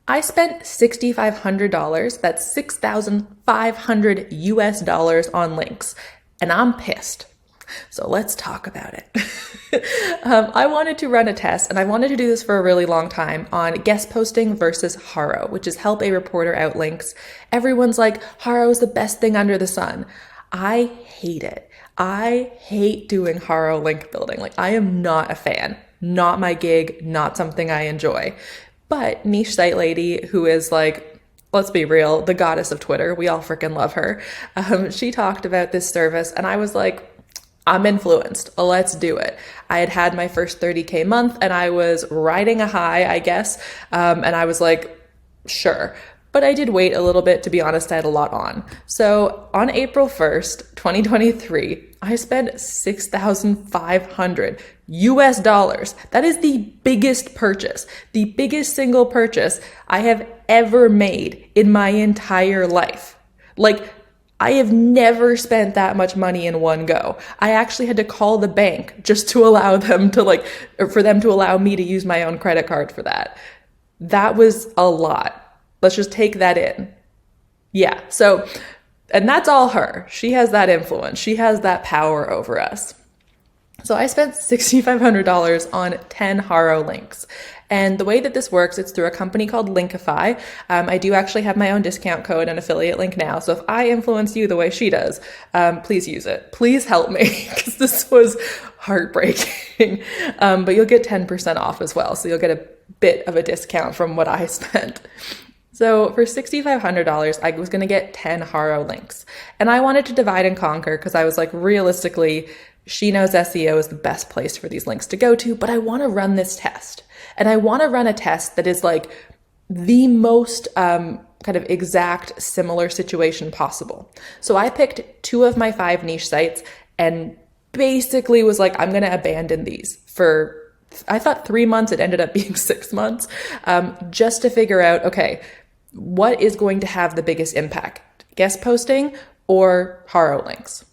I spent $6,500, that's $6,500 US dollars on links, and I'm pissed. So let's talk about it. I wanted to run a test, and I wanted to do this for a really long time on guest posting versus HARO, which is help a reporter out links. Everyone's like, HARO is the best thing under the sun. I hate it. I hate doing HARO link building. Like, I am not a fan. Not my gig, not something I enjoy. But Niche Site Lady, who is like, let's be real, the goddess of Twitter, we all freaking love her. She talked about this service, and I was like, I'm influenced. Let's do it. I had had my first 30K month, and I was riding a high, I guess. And I was like, sure. But I did wait a little bit. To be honest, I had a lot on. So on April 1st, 2023, I spent 6,500 US dollars. That is the biggest purchase, the biggest single purchase I have ever made in my entire life. Like, I have never spent that much money in one go. I actually had to call the bank just to allow them to for them to allow me to use my own credit card for that. That was a lot. Let's just take that in. Yeah. So, and that's all her. She has that influence. She has that power over us. So I spent $6,500 on 10 HARO links. And the way that this works, it's through a company called Linkify. I do actually have my own discount code and affiliate link now. So if I influence you the way she does, please use it. Please help me, because this was heartbreaking. But you'll get 10% off as well. So you'll get a bit of a discount from what I spent. So for $6,500, I was going to get 10 HARO links. And I wanted to divide and conquer, because I was like, realistically, She Knows SEO is the best place for these links to go to, but I want to run this test. And I want to run a test that is like the most kind of exact similar situation possible. So I picked 2 of my 5 niche sites and basically was like, I'm going to abandon these for, I thought 3 months. It ended up being 6 months, just to figure out, okay, what is going to have the biggest impact? Guest posting or HARO links?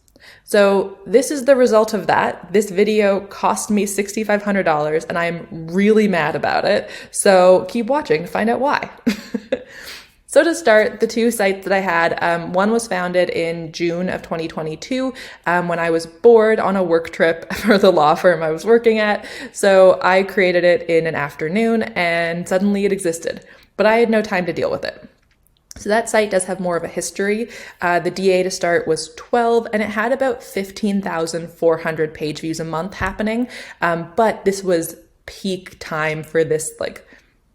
So this is the result of that. This video cost me $6,500 and I'm really mad about it. So keep watching to find out why. So to start, the 2 sites that I had, one was founded in June of 2022 when I was bored on a work trip for the law firm I was working at. So I created it in an afternoon and suddenly it existed, but I had no time to deal with it. So that site does have more of a history. The DA to start was 12 and it had about 15,400 page views a month happening. But this was peak time for this, like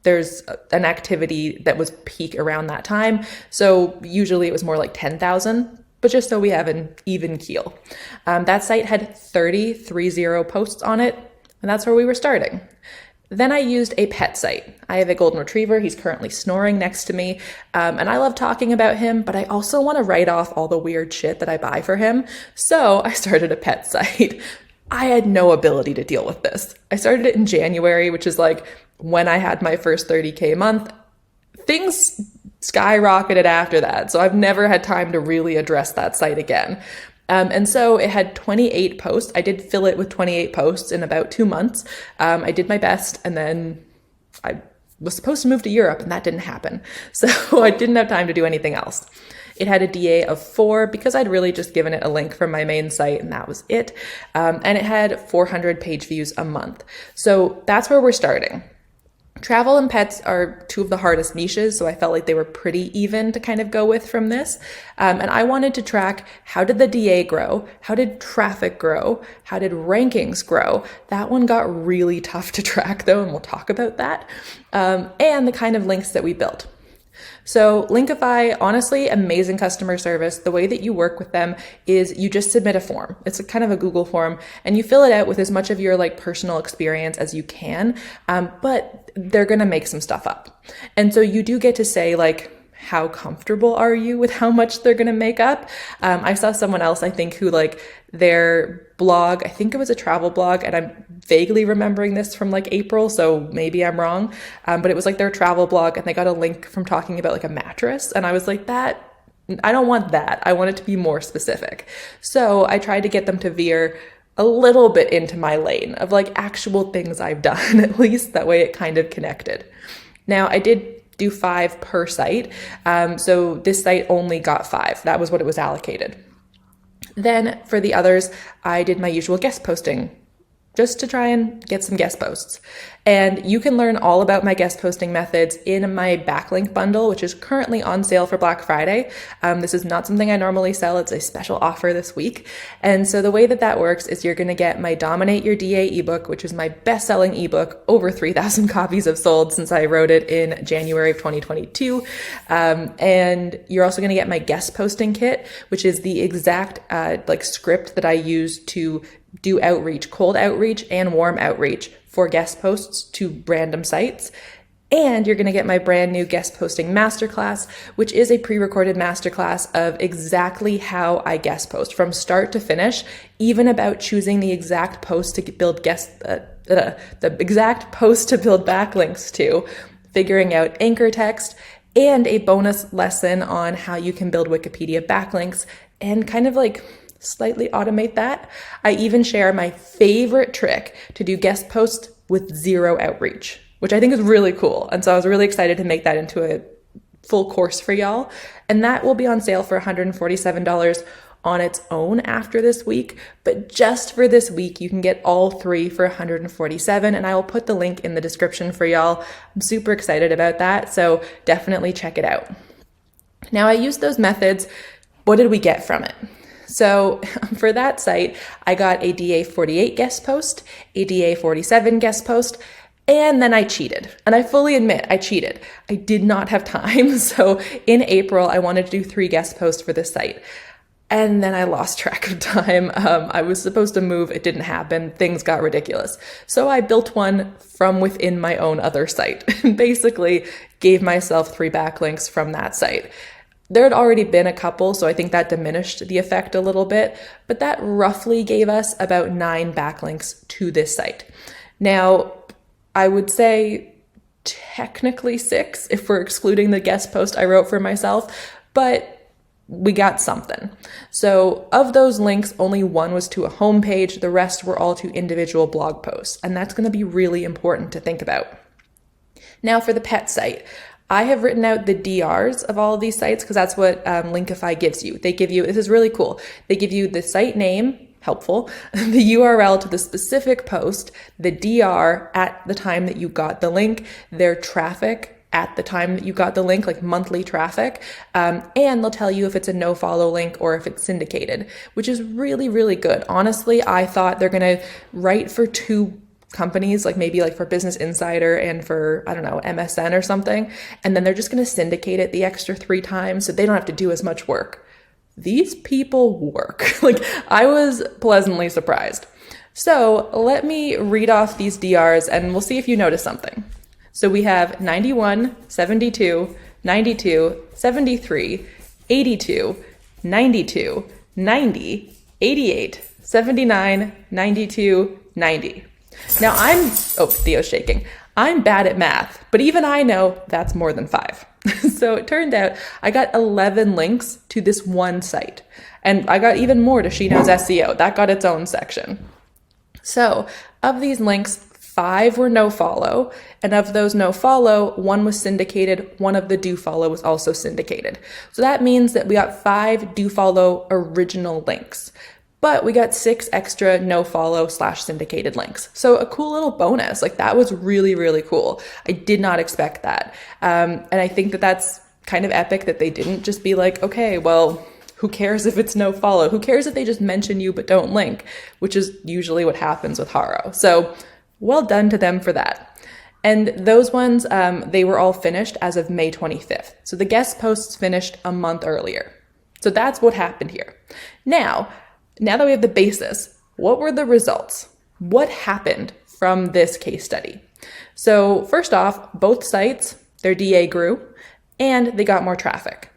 there's an activity that was peak around that time. So usually it was more like 10,000, but just so we have an even keel. That site had 30 posts on it, and that's where we were starting. Then I used a pet site. I have a golden retriever. He's currently snoring next to me. And I love talking about him, but I also want to write off all the weird shit that I buy for him. So I started a pet site. I had no ability to deal with this. I started it in January, which is like when I had my first 30K month. Things skyrocketed after that. So I've never had time to really address that site again. And so it had 28 posts. I did fill it with 28 posts in about 2 months. I did my best, and then I was supposed to move to Europe and that didn't happen. So I didn't have time to do anything else. It had a DA of 4 because I'd really just given it a link from my main site and that was it. And it had 400 page views a month. So that's where we're starting. Travel and pets are 2 of the hardest niches, so I felt like they were pretty even to kind of go with from this. And I wanted to track, how did the DA grow? How did traffic grow? How did rankings grow? That one got really tough to track though, and we'll talk about that. And the kind of links that we built. So Linkify, honestly, amazing customer service. The way that you work with them is you just submit a form. It's kind of a Google form and you fill it out with as much of your like personal experience as you can. But they're going to make some stuff up. And so you do get to say like, how comfortable are you with how much they're going to make up? I saw someone else, I think, who like their blog, I think it was a travel blog, and I'm vaguely remembering this from like April, so maybe I'm wrong. But it was like their travel blog and they got a link from talking about like a mattress. And I was like, I don't want that. I want it to be more specific. So I tried to get them to veer a little bit into my lane of like actual things I've done, at least that way it kind of connected. Now I did do 5 per site. So this site only got 5. That was what it was allocated. Then for the others, I did my usual guest posting just to try and get some guest posts. And you can learn all about my guest posting methods in my backlink bundle, which is currently on sale for Black Friday. This is not something I normally sell. It's a special offer this week. And so the way that that works is you're going to get my Dominate Your DA ebook, which is my best-selling ebook. Over 3,000 copies have sold since I wrote it in January of 2022. And you're also going to get my guest posting kit, which is the exact script that I use to do outreach, cold outreach and warm outreach for guest posts to random sites. And you're going to get my brand new guest posting masterclass, which is a pre-recorded masterclass of exactly how I guest post from start to finish, even about choosing the exact post to build the exact post to build backlinks to, figuring out anchor text, and a bonus lesson on how you can build Wikipedia backlinks and kind of slightly automate that. I even share my favorite trick to do guest posts with zero outreach, which I think is really cool. And so I was really excited to make that into a full course for y'all. And that will be on sale for $147 on its own after this week. But just for this week, you can get all 3 for $147. And I will put the link in the description for y'all. I'm super excited about that. So definitely check it out. Now I used those methods. What did we get from it? So for that site, I got a DA48 guest post, a DA47 guest post, and then I cheated. And I fully admit I cheated. I did not have time. So in April, I wanted to do 3 guest posts for this site. And then I lost track of time. I was supposed to move. It didn't happen. Things got ridiculous. So I built one from within my own other site and basically gave myself 3 backlinks from that site. There had already been a couple, so I think that diminished the effect a little bit, but that roughly gave us about 9 backlinks to this site. Now, I would say technically 6 if we're excluding the guest post I wrote for myself, but we got something. So of those links, only 1 was to a homepage. The rest were all to individual blog posts, and that's going to be really important to think about. Now for the pet site. I have written out the DRs of all of these sites because that's what Linkify gives you. They give you, this is really cool. They give you the site name, helpful, the URL to the specific post, the DR at the time that you got the link, their traffic at the time that you got the link, like monthly traffic, and they'll tell you if it's a no follow link or if it's syndicated, which is really, really good. Honestly, I thought they're going to write for 2 companies, maybe for Business Insider and for, I don't know, MSN or something. And then they're just going to syndicate it the extra 3 times so they don't have to do as much work. These people work. I was pleasantly surprised. So let me read off these DRs and we'll see if you notice something. So we have 91, 72, 92, 73, 82, 92, 90, 88, 79, 92, 90. Now Theo's shaking. I'm bad at math, but even I know that's more than 5. So it turned out I got 11 links to this one site, and I got even more to She Knows SEO. That got its own section. So of these links, 5 were no follow, and of those no follow, 1 was syndicated. 1 of the do follow was also syndicated. So that means that we got 5 do follow original links. But we got 6 extra no follow / syndicated links. So a cool little bonus. That was really, really cool. I did not expect that. And I think that that's kind of epic that they didn't just be okay, well, who cares if it's no follow? Who cares if they just mention you but don't link? Which is usually what happens with HARO. So well done to them for that. And those ones, they were all finished as of May 25th. So the guest posts finished a month earlier. So that's what happened here. Now that we have the basis, what were the results? What happened from this case study? So first off, both sites, their DA grew and they got more traffic.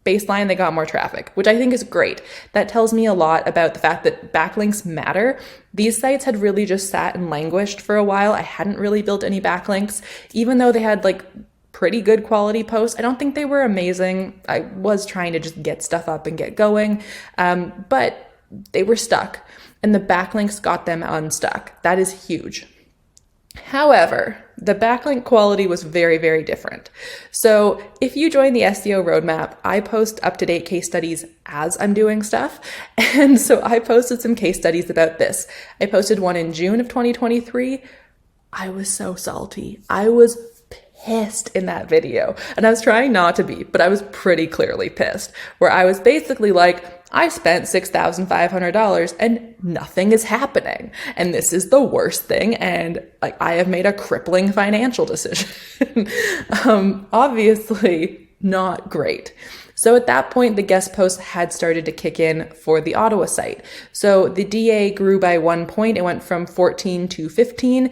Baseline, they got more traffic, which I think is great. That tells me a lot about the fact that backlinks matter. These sites had really just sat and languished for a while. I hadn't really built any backlinks, even though they had pretty good quality posts. I don't think they were amazing. I was trying to just get stuff up and get going, but they were stuck and the backlinks got them unstuck. That is huge. However, the backlink quality was very, very different. So if you join the SEO roadmap, I post up-to-date case studies as I'm doing stuff. And so I posted some case studies about this. I posted one in June of 2023. I was so salty. I was pissed in that video. And I was trying not to be, but I was pretty clearly pissed, where I was basically like, I spent $6,500 and nothing is happening. And this is the worst thing. And like, I have made a crippling financial decision. Obviously not great. So at that point, the guest posts had started to kick in for the Ottawa site. So the DA grew by 1 point. It went from 14 to 15.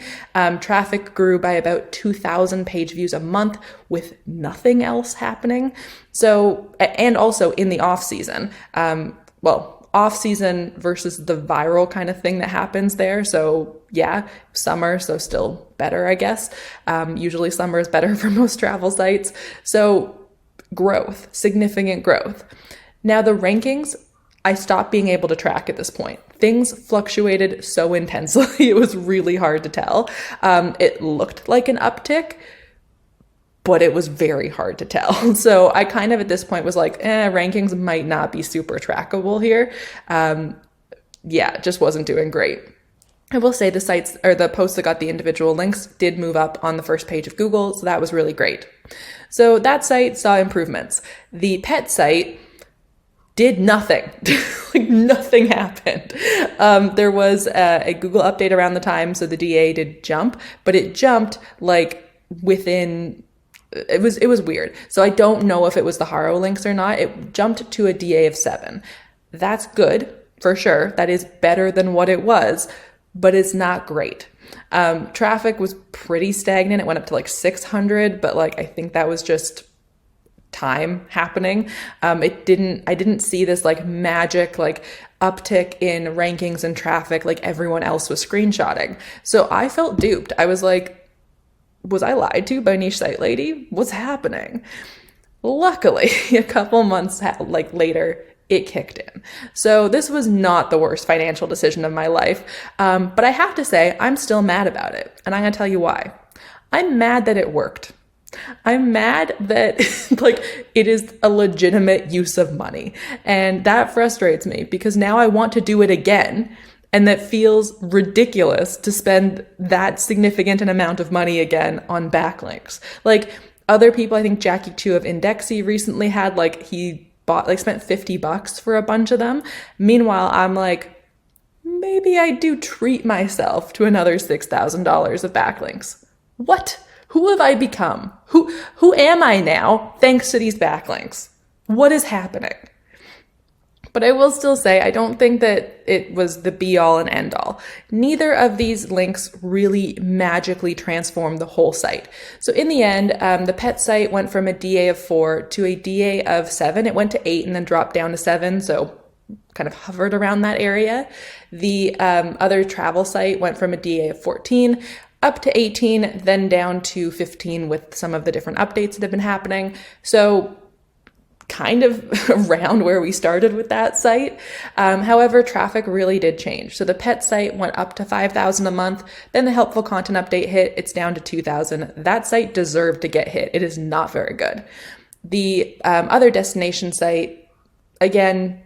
Traffic grew by about 2,000 page views a month with nothing else happening. So, and also in the off season, off season versus the viral kind of thing that happens there. So yeah, summer, so still better, I guess. Usually summer is better for most travel sites. So growth, significant growth. Now the rankings, I stopped being able to track at this point. Things fluctuated so intensely, it was really hard to tell. It looked like an uptick, but it was very hard to tell. So I kind of at this point was like, rankings might not be super trackable here. It just wasn't doing great. I will say the sites or the posts that got the individual links did move up on the first page of Google. So that was really great. So that site saw improvements. The pet site did nothing. Like nothing happened. There was a Google update around the time. So the DA did jump, but it jumped like within, it was weird. So I don't know if it was the HARO links or not. It jumped to a DA of 7. That's good for sure. That is better than what it was, but it's not great. Traffic was pretty stagnant. It went up to like 600, but like, I think that was just time happening. I didn't see this like magic, like uptick in rankings and traffic like everyone else was screenshotting. So I felt duped. I was like, was I lied to by Niche Site Lady? What's happening? Luckily, a couple months later, it kicked in. So this was not the worst financial decision of my life. But I have to say, I'm still mad about it. And I'm going to tell you why. I'm mad that it worked. I'm mad that like it is a legitimate use of money. And that frustrates me because now I want to do it again. And that feels ridiculous to spend that significant an amount of money again on backlinks. Like other people, I think Jackie Chu of Indexy recently had he spent $50 for a bunch of them. Meanwhile, I'm like, maybe I do treat myself to another $6,000 of backlinks. What? Who have I become? Who am I now thanks to these backlinks? What is happening? But I will still say, I don't think that it was the be all and end all. Neither of these links really magically transformed the whole site. So in the end, the pet site went from a DA of 4 to a DA of 7. It went to 8 and then dropped down to 7. So kind of hovered around that area. The other travel site went from a DA of 14 up to 18, then down to 15 with some of the different updates that have been happening. So kind of around where we started with that site. However, traffic really did change. So the pet site went up to 5,000 a month. Then the helpful content update hit. It's down to 2,000. That site deserved to get hit. It is not very good. The other destination site, again,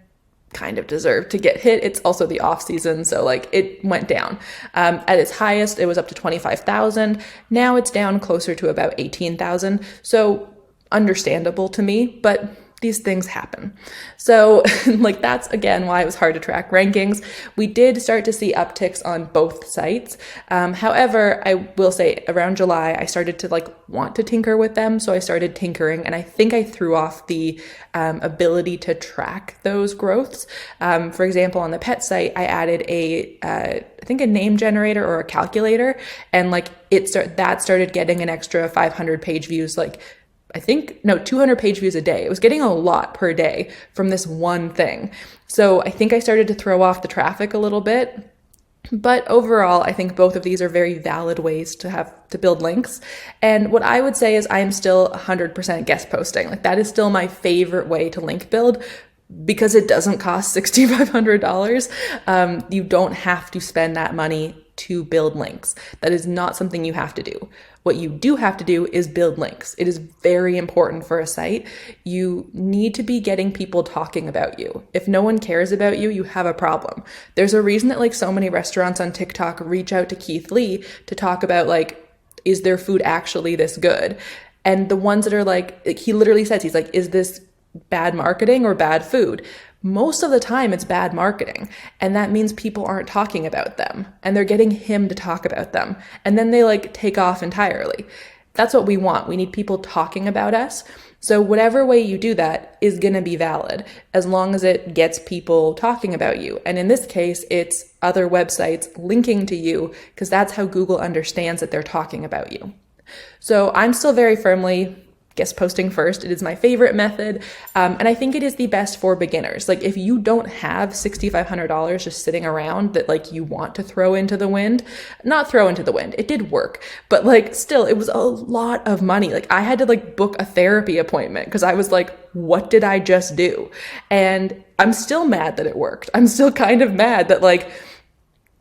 kind of deserved to get hit. It's also the off season. So it went down. At its highest, it was up to 25,000. Now it's down closer to about 18,000. So understandable to me, but these things happen. So that's again why it was hard to track rankings. We did start to see upticks on both sites. However, I will say around July, I started to want to tinker with them. So I started tinkering and I think I threw off the ability to track those growths. For example, on the pet site, I added I think a name generator or a calculator, and that started getting an extra 500 page views, 200 page views a day. It was getting a lot per day from this one thing. So I think I started to throw off the traffic a little bit. But overall, I think both of these are very valid ways to build links. And what I would say is I am still 100% guest posting. That is still my favorite way to link build because it doesn't cost $6,500. You don't have to spend that money to build links. That is not something you have to do. What you do have to do is build links. It is very important for a site. You need to be getting people talking about you. If no one cares about you, you have a problem. There's a reason that like so many restaurants on TikTok reach out to Keith Lee to talk about like, is their food actually this good? And the ones that are like he literally says, he's like, is this bad marketing or bad food? Most of the time it's bad marketing. And that means people aren't talking about them and they're getting him to talk about them. And then they like take off entirely. That's what we want. We need people talking about us. So whatever way you do that is going to be valid as long as it gets people talking about you. And in this case, it's other websites linking to you because that's how Google understands that they're talking about you. So I'm still very firmly guest posting first. It is my favorite method. And I think it is the best for beginners. Like if you don't have $6,500 just sitting around that like you want to throw into the wind, not throw into the wind. It did work, but like still it was a lot of money. Like I had to like book a therapy appointment because I was like, what did I just do? And I'm still mad that it worked. I'm still kind of mad that like,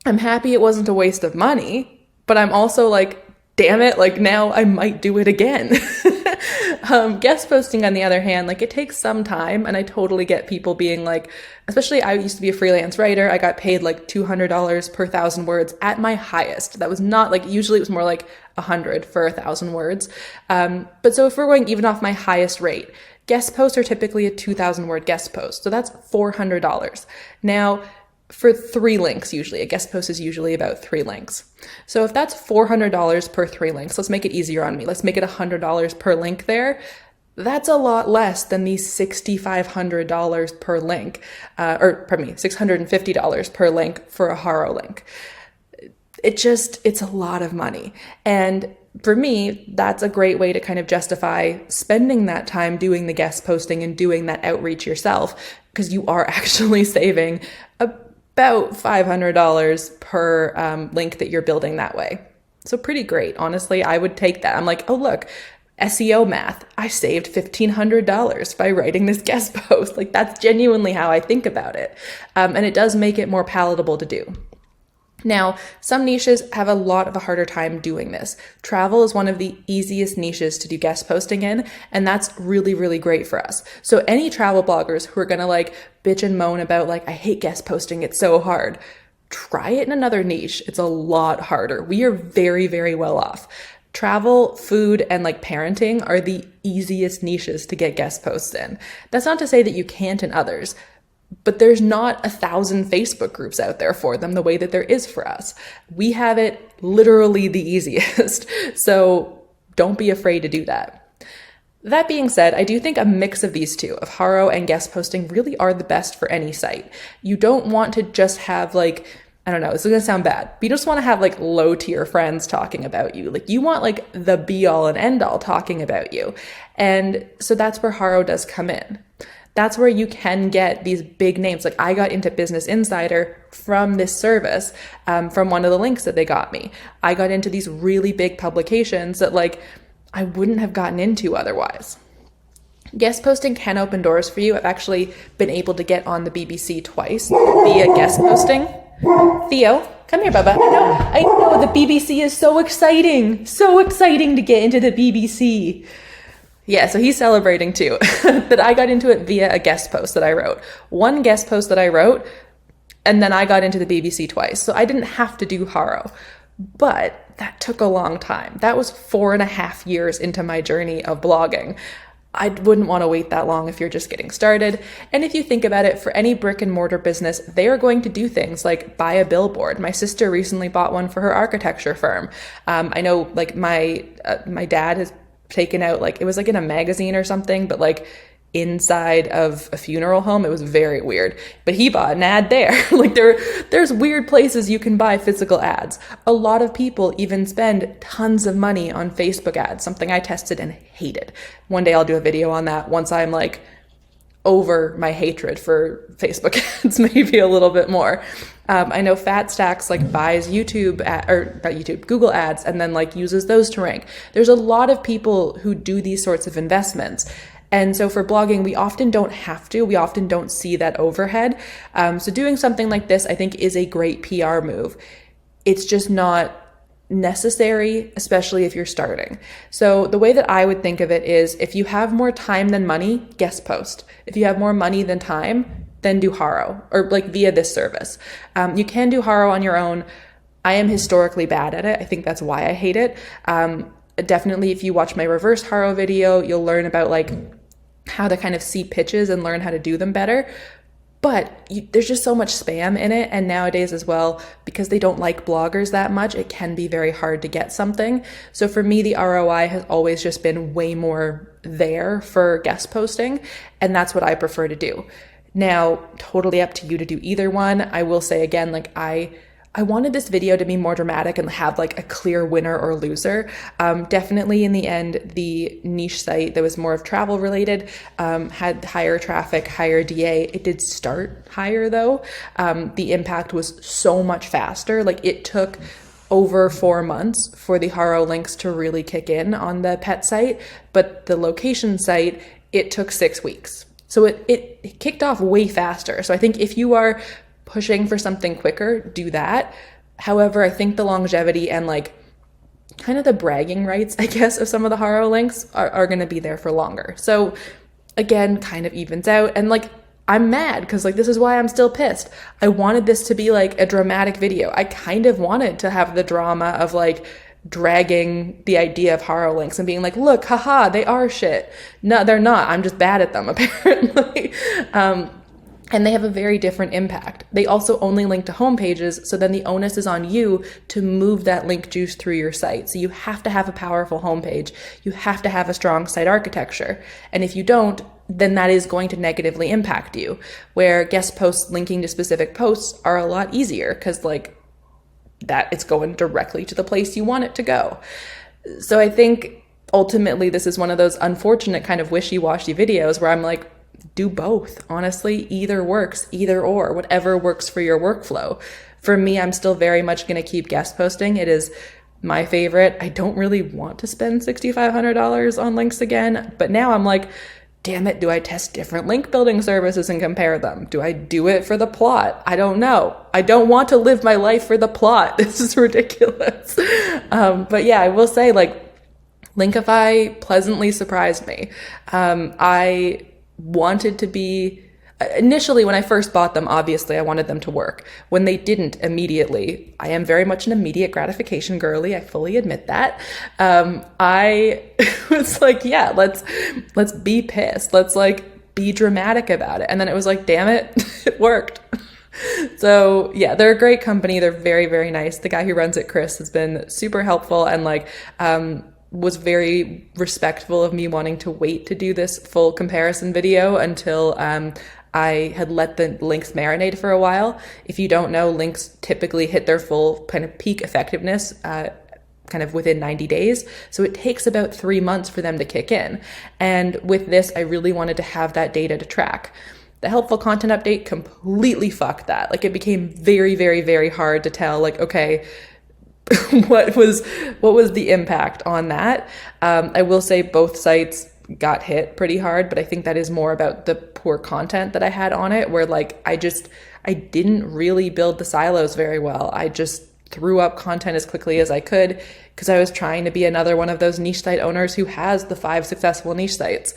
I'm happy it wasn't a waste of money, but I'm also like, damn it, like now I might do it again. Guest posting, on the other hand, like it takes some time, and I totally get people being like, especially I used to be a freelance writer. I got paid like $200 per 1,000 words at my highest. That was not like, usually it was more like 100 for 1,000 words. But so if we're going even off my highest rate, guest posts are typically a 2,000 word guest post. So that's $400. Now, for 3 links, usually a guest post is usually about 3 links. So if that's $400 per 3 links, let's make it easier on me. Let's make it $100 per link there. That's a lot less than the $6,500 per link, $650 per link for a HARO link. It's a lot of money. And for me, that's a great way to kind of justify spending that time doing the guest posting and doing that outreach yourself, because you are actually saving about $500 per link that you're building that way. So pretty great. Honestly, I would take that. I'm like, oh, look, SEO math. I saved $1,500 by writing this guest post. Like that's genuinely how I think about it. And it does make it more palatable to do. Now, some niches have a lot of a harder time doing this. Travel is one of the easiest niches to do guest posting in, and that's really, really great for us. So any travel bloggers who are going to like bitch and moan about like, I hate guest posting, it's so hard, try it in another niche. It's a lot harder. We are very, very well off. Travel, food, and like parenting are the easiest niches to get guest posts in. That's not to say that you can't in others, but there's not 1,000 Facebook groups out there for them the way that there is for us. We have it literally the easiest. So don't be afraid to do that. That being said, I do think a mix of these two, of HARO and guest posting, really are the best for any site. You don't want to just have like, I don't know, this is gonna sound bad, but you just wanna have like low tier friends talking about you. Like you want like the be all and end all talking about you. And so that's where HARO does come in. That's where you can get these big names. Like I got into Business Insider from this service, from one of the links that they got me. I got into these really big publications that like I wouldn't have gotten into otherwise. Guest posting can open doors for you. I've actually been able to get on the BBC twice via guest posting. Theo, come here, Bubba. I know the BBC is so exciting to get into the BBC. Yeah, so he's celebrating too, that I got into it via a guest post that I wrote. One guest post that I wrote, and then I got into the BBC twice. So I didn't have to do HARO, but that took a long time. That was 4.5 years into my journey of blogging. I wouldn't want to wait that long if you're just getting started. And if you think about it, for any brick and mortar business, they are going to do things like buy a billboard. My sister recently bought one for her architecture firm. I know like my dad has taken out, like it was like in a magazine or something, but like inside of a funeral home. It was very weird, but he bought an ad there. Like there's weird places you can buy physical ads. A lot of people even spend tons of money on Facebook ads, something I tested and hated. One day I'll do a video on that once I'm like over my hatred for Facebook ads, maybe a little bit more. I know Fat Stacks like buys Google ads and then like uses those to rank. There's a lot of people who do these sorts of investments. And so for blogging, we often don't have to, we often don't see that overhead. So doing something like this, I think, is a great PR move. it's just not necessary, especially if you're starting. So the way that I would think of it is, if you have more time than money, guest post. If you have more money than time, then do HARO, or like via this service. You can do HARO on your own. I am historically bad at it. I think that's why I hate it. Definitely, if you watch my reverse HARO video, you'll learn about like how to kind of see pitches and learn how to do them better. But there's just so much spam in it. And nowadays as well, because they don't like bloggers that much, it can be very hard to get something. So for me, the ROI has always just been way more there for guest posting. And that's what I prefer to do. Now, totally up to you to do either one. I will say again, like I wanted this video to be more dramatic and have like a clear winner or loser. Definitely in the end, the niche site that was more of travel related had higher traffic, higher DA. It did start higher though. The impact was so much faster. Like it took over 4 months for the HARO links to really kick in on the pet site, but the location site, it took 6 weeks. So it kicked off way faster. So I think if you are pushing for something quicker, do that. However, I think the longevity and like kind of the bragging rights, I guess, of some of the HARO links are going to be there for longer. So again, kind of evens out. And like, I'm mad because like, this is why I'm still pissed. I wanted this to be like a dramatic video. I kind of wanted to have the drama of like dragging the idea of HARO links and being like, look, haha, they are shit. No, they're not. I'm just bad at them, apparently. And they have a very different impact. They also only link to homepages, so then the onus is on you to move that link juice through your site. So you have to have a powerful homepage. You have to have a strong site architecture. And if you don't, then that is going to negatively impact you. Where guest posts linking to specific posts are a lot easier because like that it's going directly to the place you want it to go. So I think ultimately this is one of those unfortunate kind of wishy-washy videos where I'm like, do both. Honestly, either works, either or, whatever works for your workflow. For me, I'm still very much going to keep guest posting. It is my favorite. I don't really want to spend $6,500 on links again, but now I'm like, damn it, do I test different link building services and compare them? Do I do it for the plot? I don't know. I don't want to live my life for the plot. This is ridiculous. But yeah, I will say like Linkify pleasantly surprised me. I wanted to be, initially when I first bought them, obviously I wanted them to work. When they didn't immediately, I am very much an immediate gratification girly, I fully admit that. I was like, yeah, let's be pissed. Let's like be dramatic about it. And then it was like, damn it, it worked. So yeah, they're a great company. They're very, very nice. The guy who runs it, Chris, has been super helpful and like, was very respectful of me wanting to wait to do this full comparison video until I had let the links marinate for a while. If you don't know, links typically hit their full kind of peak effectiveness kind of within 90 days. So it takes about 3 months for them to kick in. And with this, I really wanted to have that data to track. The helpful content update completely fucked that. Like it became very, very, very hard to tell like, okay, what was the impact on that? I will say both sites got hit pretty hard, but I think that is more about the poor content that I had on it, where like I didn't really build the silos very well. I just threw up content as quickly as I could because I was trying to be another one of those niche site owners who has the 5 successful niche sites,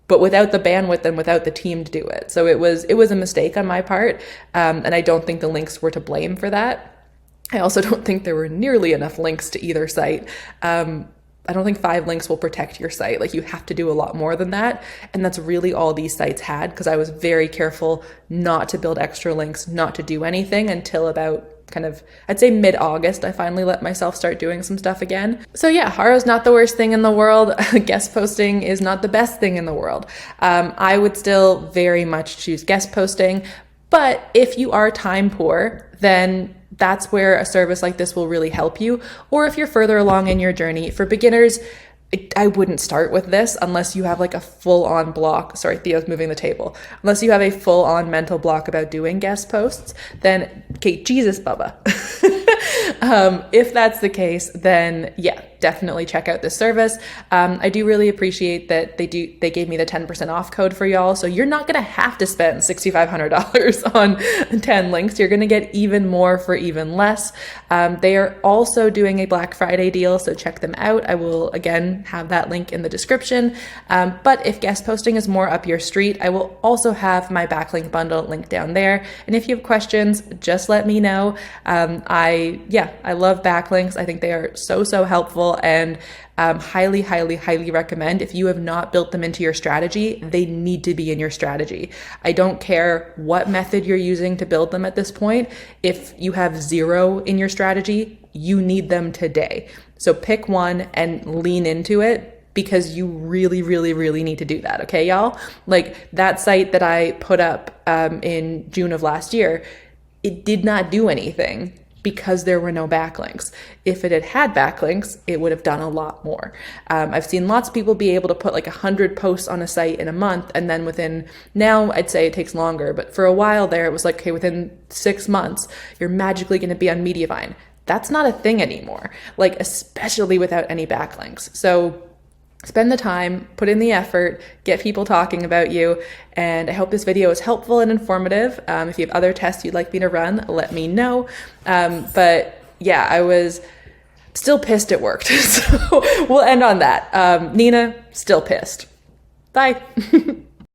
but without the bandwidth and without the team to do it. So it was a mistake on my part, and I don't think the links were to blame for that. I also don't think there were nearly enough links to either site. I don't think 5 links will protect your site. Like you have to do a lot more than that. And that's really all these sites had because I was very careful not to build extra links, not to do anything until about kind of, I'd say mid-August, I finally let myself start doing some stuff again. So yeah, HARO's not the worst thing in the world. Guest posting is not the best thing in the world. I would still very much choose guest posting, but if you are time poor, then that's where a service like this will really help you. Or if you're further along in your journey. For beginners, I wouldn't start with this unless you have like a full-on block. Sorry, Theo's moving the table. Unless you have a full-on mental block about doing guest posts, then, okay, Jesus, Bubba. If that's the case, then yeah, definitely check out this service. I do really appreciate that they gave me the 10% off code for y'all. So you're not going to have to spend $6,500 on 10 links. You're going to get even more for even less. They are also doing a Black Friday deal, so check them out. I will again have that link in the description. But if guest posting is more up your street, I will also have my backlink bundle linked down there. And if you have questions, just let me know. I love backlinks. I think they are so helpful, and highly recommend. If you have not built them into your strategy, they need to be in your strategy. I don't care what method you're using to build them at this point. If you have 0 in your strategy, you need them today. So pick one and lean into it, because you really need to do that. Okay, y'all? Like that site that I put up in June of last year, it did not do anything because there were no backlinks. If it had had backlinks, it would have done a lot more. I've seen lots of people be able to put like 100 posts on a site in a month, and then now I'd say it takes longer, but for a while there, it was like, okay, within 6 months, you're magically going to be on Mediavine. That's not a thing anymore, like especially without any backlinks. So spend the time, put in the effort, get people talking about you, and I hope this video is helpful and informative. If you have other tests you'd like me to run, let me know. But yeah, I was still pissed it worked. So we'll end on that. Nina, still pissed. Bye.